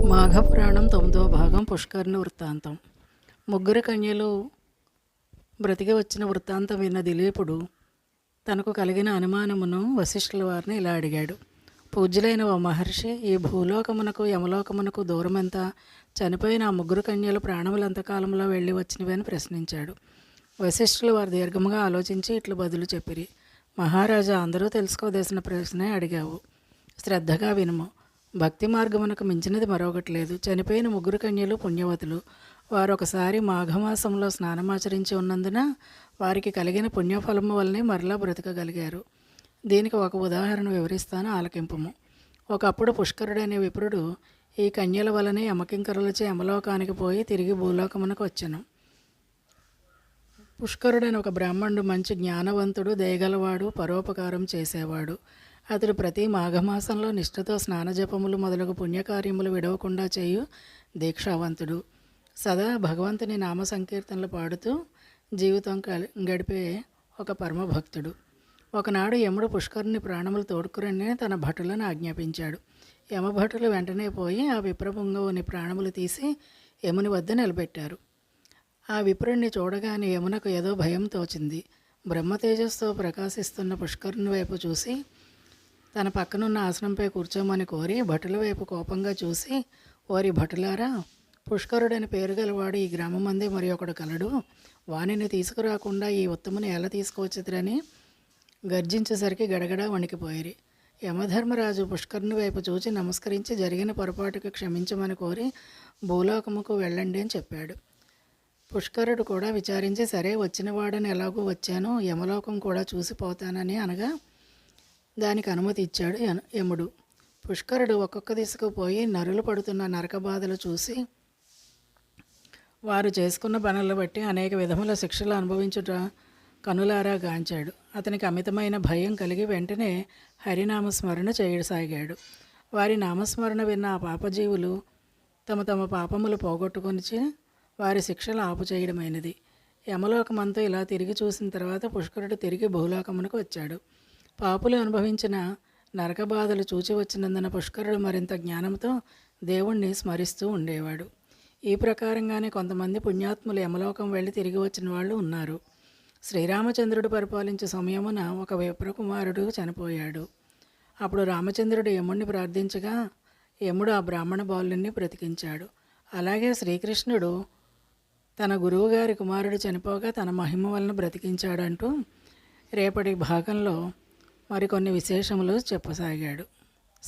మాఘపురాణం 9వ భాగం పుష్కరుని వృత్తాంతం. ముగ్గురు కన్యలు బ్రతికి వచ్చిన వృత్తాంతం విన్న దిలీపుడు తనకు కలిగిన అనుమానమును వశిష్ఠుల వారిని ఇలా అడిగాడు. పూజ్యులైన ఓ మహర్షి, ఈ భూలోకమునకు యమలోకమునకు దూరమెంత? చనిపోయిన ఆ ముగ్గురు కన్యలు ప్రాణములు ఎంతకాలంలో వెళ్ళి వచ్చినవి అని ప్రశ్నించాడు. వశిష్ఠులు వారు దీర్ఘముగా ఆలోచించి ఇట్లు బదులు చెప్పిరి. మహారాజా, అందరూ తెలుసుకోదలసిన ప్రశ్నే అడిగావు. శ్రద్ధగా వినుము. భక్తి మార్గమునకు మించినది మరొకటి లేదు. చనిపోయిన ముగ్గురు కన్యలు పుణ్యవతులు. వారు ఒకసారి మాఘమాసంలో స్నానమాచరించి ఉన్నందున వారికి కలిగిన పుణ్యఫలము వల్లనే మరలా బ్రతకగలిగారు. దీనికి ఒక ఉదాహరణ వివరిస్తాను, ఆలకింపుము. ఒకప్పుడు పుష్కరుడనే విప్రుడు ఈ కన్యల వలనే యమకింకరులచే యమలోకానికి పోయి తిరిగి భూలోకమునకు వచ్చెను. పుష్కరుడని ఒక బ్రాహ్మణుడు మంచి జ్ఞానవంతుడు, దయగలవాడు, పరోపకారం చేసేవాడు. అతడు ప్రతి మాఘమాసంలో నిష్ఠతో స్నానజపములు మొదలగు పుణ్యకార్యములు విడవకుండా చేయు దీక్షావంతుడు. సదా భగవంతుని నామ సంకీర్తనలు పాడుతూ జీవితం గడిపే ఒక పరమభక్తుడు. ఒకనాడు యముడు పుష్కరుని ప్రాణములు తోడుకురని తన భటులను ఆజ్ఞాపించాడు. యమభటులు వెంటనే పోయి ఆ విప్రపుంగవుని ప్రాణములు తీసి యముని వద్ద నిలబెట్టారు. ఆ విప్రుణ్ణి చూడగానే యమునకు ఏదో భయం తోచింది. బ్రహ్మతేజస్తో ప్రకాశిస్తున్న పుష్కరుని వైపు చూసి తన పక్కనున్న ఆసనంపై కూర్చోమని కోరి భటుల వైపు కోపంగా చూసి, ఓరి భటులారా, పుష్కరుడని పేరు గలవాడు ఈ గ్రామమందే మరి ఒకడు కలడు. వానిని తీసుకురాకుండా ఈ ఉత్తముని ఎలా తీసుకువచ్చిరని గర్జించేసరికి గడగడా వణికిపోయిరి. యమధర్మరాజు పుష్కరుని వైపు చూచి నమస్కరించి జరిగిన పొరపాటుకు క్షమించమని కోరి భూలోకముకు వెళ్ళండి అని చెప్పాడు. పుష్కరుడు కూడా విచారించి, సరే, వచ్చినవాడని ఎలాగూ వచ్చాను, యమలోకం కూడా చూసిపోతానని అనగా దానికి అనుమతి ఇచ్చాడు యముడు. పుష్కరుడు ఒక్కొక్క దిశకు పోయి నరులు పడుతున్న నరక బాధలు చూసి వారు చేసుకున్న పనులను బట్టి అనేక విధముల శిక్షలు అనుభవించుట కనులారా గాంచాడు. అతనికి అమితమైన భయం కలిగి వెంటనే హరినామస్మరణ చేయసాగాడు. వారి నామస్మరణ విన్న ఆ పాపజీవులు తమ తమ పాపములు పోగొట్టుకొని వారి శిక్షలు ఆపు చేయడమైనది. యమలోకమంతా ఇలా తిరిగి చూసిన తర్వాత పుష్కరుడు తిరిగి భూలోకమునకు వచ్చాడు. పాపులు అనుభవించిన నరక బాధలు చూచి వచ్చినందున పుష్కరుడు మరింత జ్ఞానంతో దేవుణ్ణి స్మరిస్తూ ఉండేవాడు. ఈ ప్రకారంగానే కొంతమంది పుణ్యాత్ములు యమలోకం వెళ్ళి తిరిగి వచ్చిన వాళ్ళు ఉన్నారు. శ్రీరామచంద్రుడు పరిపాలించే సమయమున ఒక విప్రకుమారుడు చనిపోయాడు. అప్పుడు రామచంద్రుడు యముణ్ణి ప్రార్థించగా యముడు ఆ బ్రాహ్మణ బాలుని బ్రతికించాడు. అలాగే శ్రీకృష్ణుడు తన గురువుగారి కుమారుడు చనిపోగా తన మహిమ వలన బ్రతికించాడంటూ రేపటి భాగంలో మరికొన్ని విశేషములు చెప్పసాగాడు.